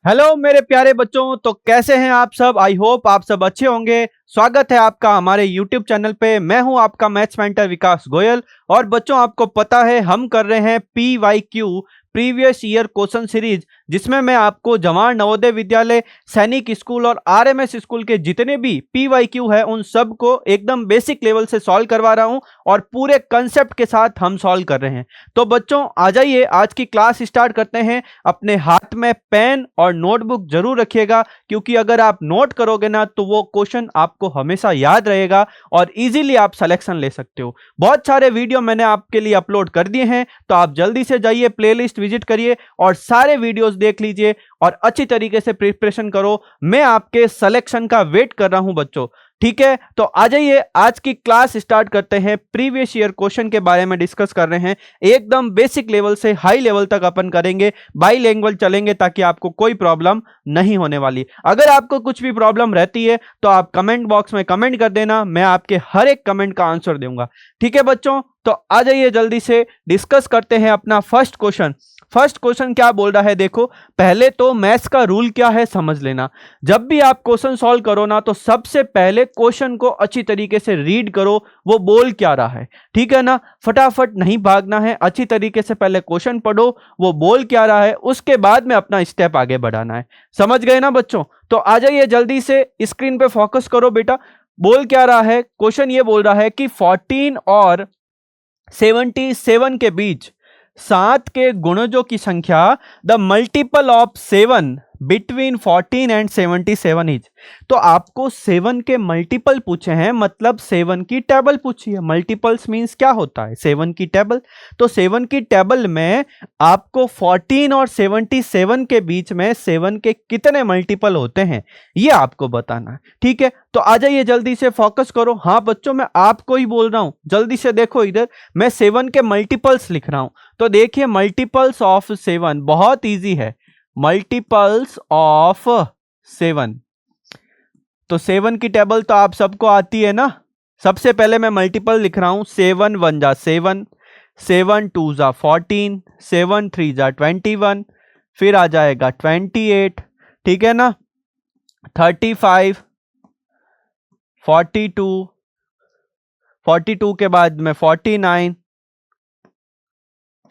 Hello मेरे प्यारे बच्चों, तो कैसे हैं आप सब। आई होप आप सब अच्छे होंगे। स्वागत है आपका हमारे यूट्यूब चैनल पे। मैं हूं आपका मैथ्स मेंटर विकास गोयल। और बच्चों, आपको पता है हम कर रहे हैं PYQ previous year question series, जिसमें मैं आपको जवाहर नवोदय विद्यालय, सैनिक स्कूल और RMS स्कूल के जितने भी PYQ है उन सब को एकदम बेसिक लेवल से सॉल्व करवा रहा हूं और पूरे कंसेप्ट के साथ हम सॉल्व कर रहे हैं। तो बच्चों आ जाइए, आज की क्लास स्टार्ट करते हैं। अपने हाथ में पेन और नोटबुक जरूर रखिएगा, क्योंकि अगर आप नोट करोगे ना तो वो क्वेश्चन आपको हमेशा याद रहेगा और इजीली आप सिलेक्शन ले सकते हो। बहुत सारे वीडियो मैंने आपके लिए अपलोड कर दिए हैं, तो आप जल्दी से जाइए, प्लेलिस्ट विजिट करिए और सारे वीडियोस देख लीजिए और अच्छी तरीके से प्रिपरेशन करो। मैं आपके सिलेक्शन का वेट कर रहा हूं बच्चों, ठीक है। तो आ जाइए, आज की क्लास स्टार्ट करते हैं। प्रीवियस ईयर क्वेश्चन के बारे में डिस्कस कर रहे हैं, एकदम बेसिक लेवल से हाई लेवल तक अपन करेंगे, बाईलिंगुअल चलेंगे ताकि आपको कोई प्रॉब्लम नहीं होने वाली। अगर आपको कुछ भी प्रॉब्लम रहती है तो आप कमेंट बॉक्स में कमेंट कर देना, मैं आपके हर एक कमेंट का आंसर दूंगा, ठीक है बच्चों। तो आ जाइए, जल्दी से डिस्कस करते हैं अपना फर्स्ट क्वेश्चन। फर्स्ट क्वेश्चन क्या बोल रहा है, देखो। पहले तो मैथ्स का रूल क्या है समझ लेना। जब भी आप क्वेश्चन सॉल्व करो ना, तो सबसे पहले क्वेश्चन को अच्छी तरीके से रीड करो, वो बोल क्या रहा है, ठीक है ना। फटाफट नहीं भागना है, अच्छी तरीके से पहले क्वेश्चन पढ़ो, वो बोल क्या रहा है, उसके बाद में अपना स्टेप आगे बढ़ाना है। समझ गए ना बच्चों। तो आ जाइए, जल्दी से स्क्रीन पे फोकस करो बेटा। बोल क्या रहा है, क्वेश्चन ये बोल रहा है कि 14 और 77 के बीच 7 के गुणजों की संख्या, the multiple of 7 between 14 and 77 is. तो आपको 7 के मल्टीपल पूछे हैं, मतलब 7 की टेबल पूछी है। मल्टीपल्स मींस क्या होता है, 7 की टेबल। तो 7 की टेबल में आपको 14 और 77 के बीच में 7 के कितने मल्टीपल होते हैं ये आपको बताना है, ठीक है। तो आ जाइए, जल्दी से फोकस करो। हाँ बच्चों, मैं आपको ही बोल रहा हूं, जल्दी से देखो इधर, मैं 7 के मल्टीपल्स लिख रहा हूं। तो देखिए, मल्टीपल्स ऑफ 7 बहुत इजी है। मल्टीपल्स ऑफ 7, तो 7 की टेबल तो आप सबको आती है ना। सबसे पहले मैं मल्टीपल लिख रहा हूं, 7 1 जा 7, 7 2 जा 14, 7 3 जा 21, फिर आ जाएगा 28, ठीक है ना, 35, 42, 42 के बाद में 49,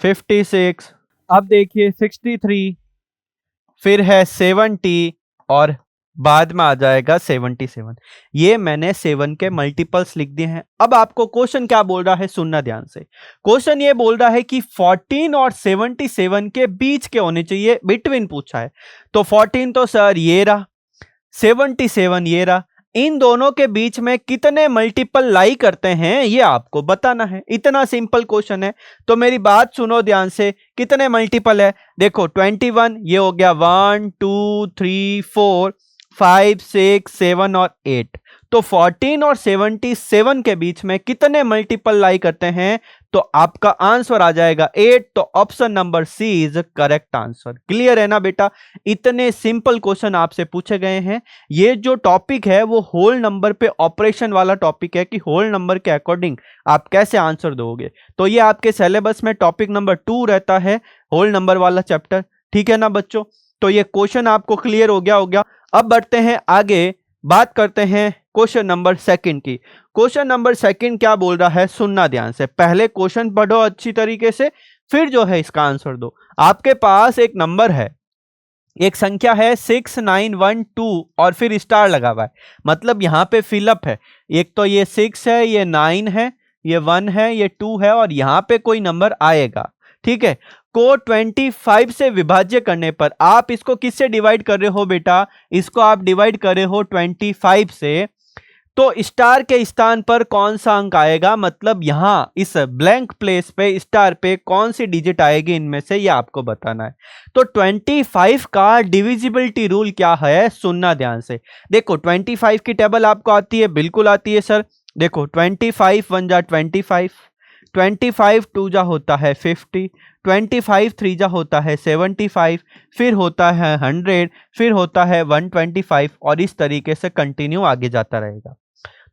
56, अब देखिए 63, फिर है 70 और बाद में आ जाएगा 77। ये मैंने 7 के मल्टीपल्स लिख दिए हैं। अब आपको क्वेश्चन क्या बोल रहा है, सुनना ध्यान से। क्वेश्चन ये बोल रहा है कि 14 और 77 के बीच के होने चाहिए, बिटवीन पूछा है। तो 14 तो सर ये रहा, 77 ये रहा, इन दोनों के बीच में कितने मल्टीपल लाई करते हैं ये आपको बताना है। इतना सिंपल क्वेश्चन है। तो मेरी बात सुनो ध्यान से, कितने मल्टीपल है देखो। 21 ये हो गया, 1 2 3 4 5 6 7 और 8। तो 14 और 77 के बीच में कितने मल्टीपल लाई करते हैं, तो आपका आंसर आ जाएगा 8। तो option number C is correct answer. Clear है ना बेटा। इतने सिंपल क्वेश्चन आपसे पूछे गए हैं। ये जो टॉपिक है वो होल नंबर पे ऑपरेशन वाला टॉपिक है, कि होल नंबर के अकॉर्डिंग आप कैसे आंसर दोगे। तो ये आपके सिलेबस में टॉपिक नंबर 2 रहता है, होल नंबर वाला चैप्टर, ठीक है ना बच्चों। तो ये क्वेश्चन आपको क्लियर हो गया। अब बढ़ते हैं आगे, बात करते हैं क्वेश्चन नंबर सेकंड की। क्वेश्चन नंबर सेकंड क्या बोल रहा है, सुनना ध्यान से। पहले क्वेश्चन पढ़ो अच्छी तरीके से, फिर जो है इसका आंसर दो। आपके पास एक नंबर है, एक संख्या है 6912 और फिर स्टार लगा हुआ है, मतलब यहां पे फिलअप है। एक तो ये 6 है, ये 9 है, ये 1 है, ये 2 है और यहां पे कोई नंबर आएगा, ठीक है। को 25 से विभाज्य करने पर आप इसको किससे डिवाइड कर रहे हो बेटा, इसको आप डिवाइड कर रहे हो 25 से। तो स्टार के स्थान पर कौन सा अंक आएगा, मतलब यहां इस ब्लैंक प्लेस पे स्टार पे कौन सी डिजिट आएगी इनमें से, ये आपको बताना है। तो 25 का डिविजिबिलिटी रूल क्या है, सुनना ध्यान से। देखो 25 की टेबल आपको आती है, बिल्कुल आती है सर। देखो 25 1 जा 25, 25 2 जा होता है 50, 25 3 जा होता है 75, फिर होता है 100, फिर होता है 125 और इस तरीके से कंटिन्यू आगे जाता रहेगा।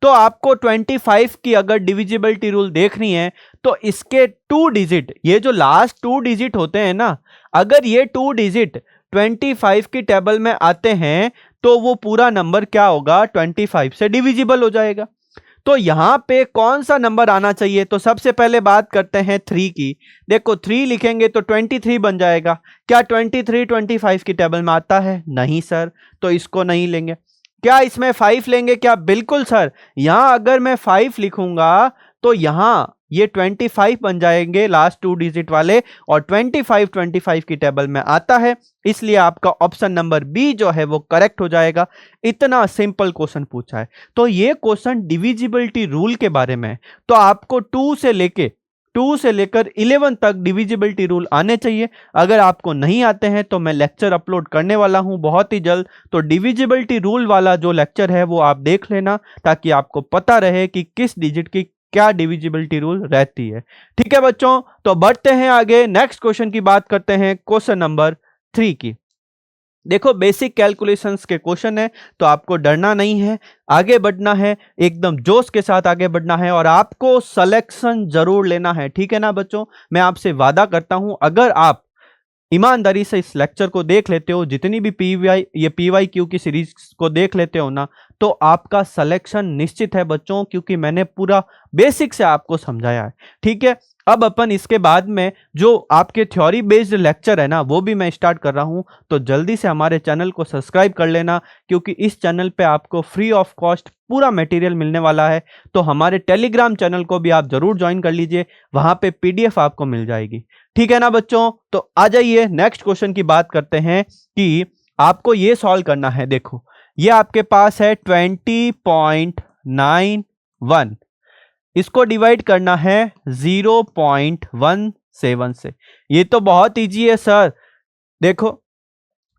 तो आपको 25 की अगर डिविजिबिलिटी रूल देखनी है तो इसके 2 डिजिट, ये जो लास्ट 2 डिजिट होते हैं ना, अगर ये 2 डिजिट 25 की टेबल में आते हैं तो वो पूरा नंबर क्या होगा, 25 से डिविजिबल हो जाएगा। तो यहां पे कौन सा नंबर आना चाहिए, तो सबसे पहले बात करते हैं 3 की। देखो 3 लिखेंगे तो 23 बन जाएगा। क्या 23 25 की टेबल में आता है? नहीं सर, तो इसको नहीं लेंगे। क्या इसमें 5 लेंगे क्या? बिल्कुल सर, यहां अगर मैं 5 लिखूंगा तो यहां ये 25 बन जाएंगे लास्ट 2 डिजिट वाले, और 25 की टेबल में आता है, इसलिए आपका ऑप्शन नंबर बी जो है वो करेक्ट हो जाएगा। इतना सिंपल क्वेश्चन पूछा है। तो ये क्वेश्चन डिविजिबिलिटी रूल के बारे में है। तो आपको 2 से लेकर 11 तक डिविजिबिलिटी रूल आने चाहिए। अगर आपको नहीं आते हैं तो मैं लेक्चर अपलोड करने वाला हूं बहुत ही जल्द, तो डिविजिबिलिटी रूल वाला जो लेक्चर है वो आप देख लेना, ताकि आपको पता रहे कि किस डिजिट की क्या डिविजिबिलिटी रूल रहती है। ठीक है बच्चों, तो बढ़ते हैं आगे, नेक्स्ट क्वेश्चन की बात करते हैं, क्वेश्चन नंबर 3 की। देखो बेसिक कैलकुलेशंस के क्वेश्चन है, तो आपको डरना नहीं है, आगे बढ़ना है, एकदम जोश के साथ आगे बढ़ना है, और आपको सिलेक्शन जरूर लेना है। ठीक है ना बच्चों, मैं आपसे वादा करता हूं, अगर आप ईमानदारी से इस लेक्चर को देख लेते हो, जितनी भी PYQ की सीरीज को देख लेते हो ना, तो आपका सिलेक्शन निश्चित है बच्चों, क्योंकि मैंने पूरा बेसिक से आपको समझाया है। ठीक है, अब अपन इसके बाद में जो आपके थ्योरी बेस्ड लेक्चर है ना, वो भी मैं स्टार्ट कर रहा हूं, तो जल्दी से हमारे चैनल को सब्सक्राइब कर लेना, क्योंकि इस चैनल पे आपको फ्री ऑफ कॉस्ट पूरा मटेरियल मिलने वाला है। तो हमारे टेलीग्राम चैनल को भी आप जरूर ज्वाइन कर लीजिए, वहां पे PDF आपको मिल जाएगी। ठीक है ना बच्चों, तो आ जाइए नेक्स्ट क्वेश्चन की बात करते हैं कि आपको ये सॉल्व करना है। देखो ये आपके पास है 20.91, इसको डिवाइड करना है 0.17 से। ये तो बहुत इजी है सर। देखो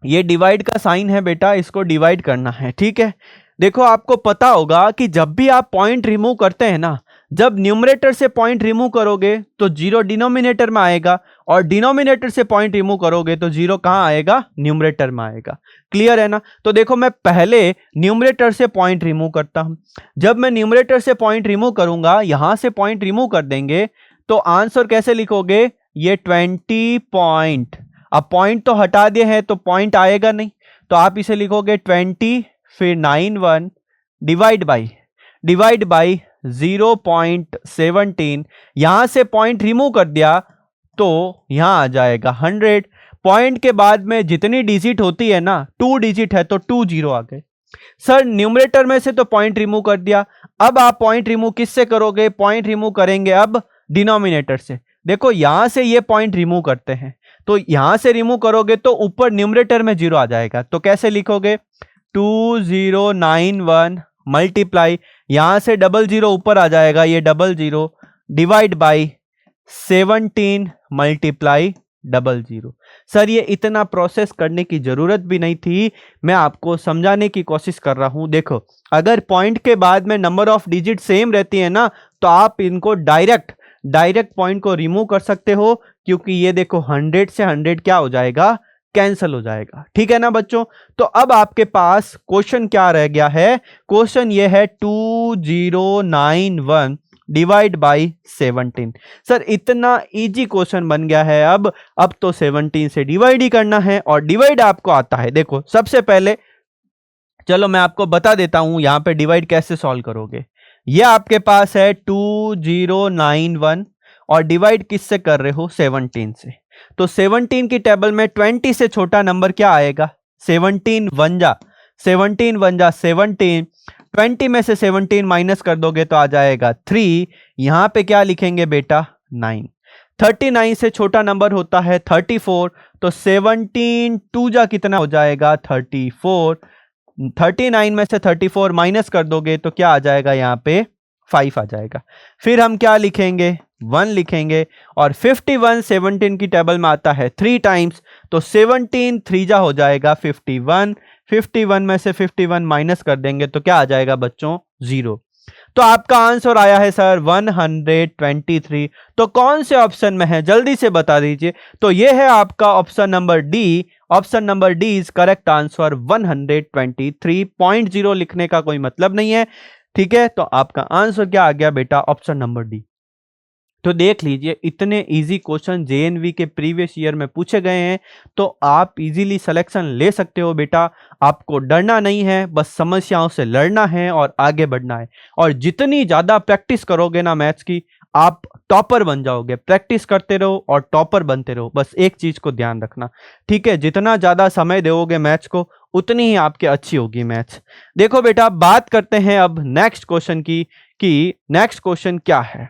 ये डिवाइड का साइन है बेटा, इसको डिवाइड करना है। ठीक है, देखो आपको पता होगा कि जब भी आप पॉइंट रिमूव करते हैं ना, जब न्यूमरेटर से पॉइंट रिमूव करोगे तो 0 डिनोमिनेटर में आएगा, और डिनोमिनेटर से पॉइंट रिमूव करोगे तो 0 कहां आएगा, न्यूमरेटर में आएगा। क्लियर है ना? तो देखो मैं पहले न्यूमरेटर से पॉइंट रिमूव करता हूं। जब मैं न्यूमरेटर से पॉइंट रिमूव करूंगा, यहां से पॉइंट रिमूव कर देंगे, तो आंसर कैसे लिखोगे, ये 20 पॉइंट। अब पॉइंट तो हटा दिए हैं तो पॉइंट आएगा नहीं, तो आप इसे लिखोगे 20 फिर 91 डिवाइड बाई 0.17। यहां से पॉइंट रिमूव कर दिया तो यहां आ जाएगा 100। पॉइंट के बाद में जितनी डिजिट होती है ना, 2 डिजिट है तो 2 0 आ गए। सर न्यूमरेटर में से तो पॉइंट रिमूव कर दिया, अब आप पॉइंट रिमूव किससे करोगे, पॉइंट रिमूव करेंगे अब डिनोमिनेटर से। देखो यहां से ये पॉइंट रिमूव करते हैं, तो यहां से रिमूव करोगे तो ऊपर न्यूमरेटर में 0 आ जाएगा। तो कैसे लिखोगे, 2091 मल्टीप्लाई, यहां से 00 ऊपर आ जाएगा, ये 00 डिवाइड बाई 17 मल्टीप्लाई 00। सर ये इतना प्रोसेस करने की जरूरत भी नहीं थी, मैं आपको समझाने की कोशिश कर रहा हूं। देखो अगर पॉइंट के बाद में नंबर ऑफ डिजिट सेम रहती है ना, तो आप इनको डायरेक्ट पॉइंट को रिमूव कर सकते हो, क्योंकि ये देखो 100 से 100 क्या हो जाएगा, कैंसिल हो जाएगा। ठीक है ना बच्चों, तो अब आपके पास क्वेश्चन क्या रह गया है, क्वेश्चन ये है 2091 डिवाइड बाई 17। सर इतना इजी क्वेश्चन बन गया है, अब तो 17 से डिवाइड ही करना है, और डिवाइड आपको आता है। देखो सबसे पहले चलो मैं आपको बता देता हूं यहां पे डिवाइड कैसे सॉल्व करोगे। ये आपके पास है 2091 और डिवाइड किससे कर रहे हो, 17 से। तो 17 की टेबल में 20 से छोटा नंबर क्या आएगा, 17 वन जा 17, 20 में से 17 माइनस कर दोगे तो आ जाएगा 3। यहां पे क्या लिखेंगे बेटा, 9। 39 से छोटा नंबर होता है 34, तो 17 2 जा कितना हो जाएगा, 34। 39 में से 34 माइनस कर दोगे तो क्या आ जाएगा, यहाँ पे 5 आ जाएगा। फिर हम क्या लिखेंगे, 1 लिखेंगे, और 51 17 की टेबल में आता है 3 टाइम्स, तो 17 3 जा हो जाएगा 51। 51 में से 51 माइनस कर देंगे तो क्या आ जाएगा बच्चों, 0। तो आपका आंसर आया है सर 123। तो कौन से ऑप्शन में है, जल्दी से बता दीजिए। तो ये है आपका option number D. Option number D is correct answer 123.0 लिखने का कोई मतलब नहीं है। ठीक है, तो आपका आंसर क्या आ गया बेटा, ऑप्शन नंबर डी। तो देख लीजिए इतने इजी क्वेश्चन जेएनवी के प्रीवियस ईयर में पूछे गए हैं, तो आप इजीली सिलेक्शन ले सकते हो बेटा। आपको डरना नहीं है, बस समस्याओं से लड़ना है और आगे बढ़ना है। और जितनी ज्यादा प्रैक्टिस करोगे ना मैथ्स की, आप टॉपर बन जाओगे। प्रैक्टिस करते रहो और टॉपर बनते रहो, बस एक चीज को ध्यान रखना, ठीक है। जितना ज्यादा समय दोगे मैथ्स को, उतनी ही आपके अच्छी होगी मैथ्स। देखो बेटा, बात करते हैं अब नेक्स्ट क्वेश्चन की कि नेक्स्ट क्वेश्चन क्या है।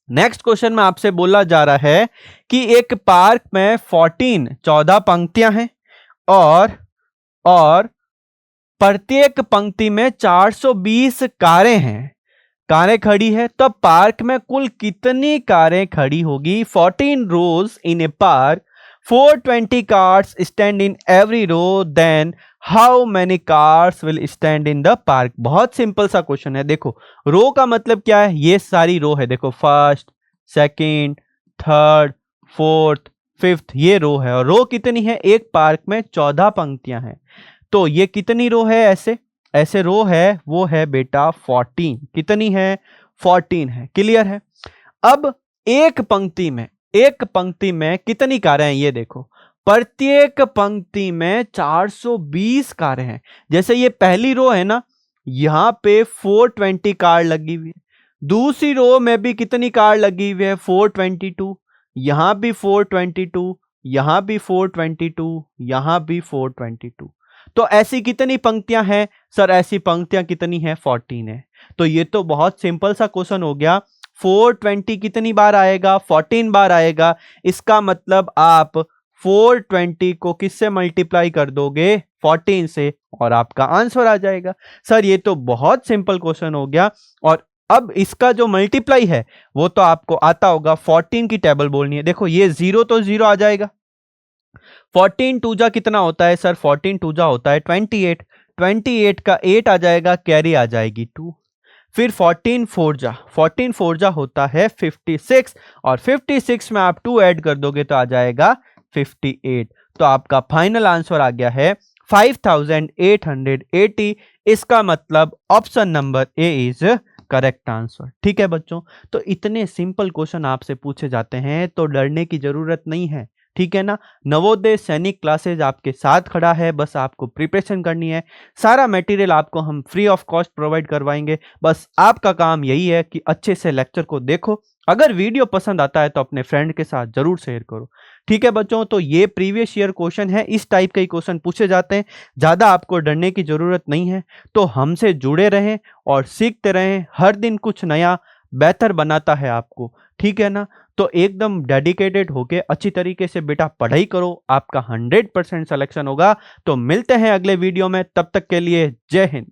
नेक्स्ट क्वेश्चन में आपसे बोला जा रहा है कि एक पार्क में 14 पंक्तियां हैं और प्रत्येक पंक्ति में 420 कारें हैं, कारें खड़ी है। तो पार्क में कुल कितनी कारें खड़ी होगी? 14 रोज इन ए park, 420 cars stand in every row, then how many cars will stand in the park? बहुत सिंपल सा क्वेश्चन है। देखो, रो का मतलब क्या है? ये सारी रो है, देखो first, second, third, fourth, fifth, ये रो है। और रो कितनी है? एक पार्क में 14 पंक्तियां हैं, तो ये कितनी रो है? ऐसे रो है, वो है बेटा 14। कितनी है? 14 है। क्लियर है? अब एक पंक्ति में कितनी कारें हैं? ये देखो, प्रत्येक पंक्ति में 420 कारें हैं। जैसे ये पहली रो है ना, यहां पे 420 कार लगी हुई है। दूसरी रो में भी कितनी कार लगी हुई है? 422। यहां भी 422, यहां भी 422, यहां भी 422। तो ऐसी कितनी पंक्तियां हैं सर? ऐसी पंक्तियां कितनी है? 14 है। तो ये तो बहुत सिंपल सा क्वेश्चन हो गया। 420 कितनी बार आएगा? 14 बार आएगा। इसका मतलब आप 420 को किससे मल्टीप्लाई कर दोगे? 14 से, और आपका आंसर आ जाएगा। सर ये तो बहुत सिंपल क्वेश्चन हो गया। और अब इसका जो मल्टीप्लाई है वो तो आपको आता होगा। 14 की टेबल बोलनी है। देखो, ये 0 तो 0 आ जाएगा। 14 टूजा कितना होता है सर? 14 टूजा होता है 28। 28 का 8 आ जाएगा, कैरी आ जाएगी 2। फिर 14 फोरजा होता है 56, और 56 में आप 2 ऐड कर दोगे तो आ जाएगा 58। तो आपका फाइनल आंसर आ गया है 5880। इसका मतलब option number A is correct answer. ठीक है बच्चों, तो इतने सिंपल क्वेश्चन आपसे पूछे जाते हैं तो डरने की जरूरत नहीं है, ठीक है ना। नवोदय सैनिक क्लासेज आपके साथ खड़ा है, बस आपको प्रिपरेशन करनी है। सारा मटेरियल आपको हम फ्री ऑफ कॉस्ट प्रोवाइड करवाएंगे। बस आपका काम यही है कि अच्छे से लेक्चर को देखो। अगर वीडियो पसंद आता है तो अपने फ्रेंड के साथ जरूर शेयर करो, ठीक है बच्चों। तो ये प्रीवियस ईयर क्वेश्चन है, इस टाइप के क्वेश्चन पूछे जाते हैं, ज्यादा आपको डरने की जरूरत नहीं है। तो हमसे जुड़े रहें और सीखते रहें। हर दिन कुछ नया बेहतर बनाता है आपको, ठीक है ना। तो एकदम डेडिकेटेड होके अच्छी तरीके से बेटा पढ़ाई करो, आपका 100% सिलेक्शन होगा। तो मिलते हैं अगले वीडियो में, तब तक के लिए जय हिंद।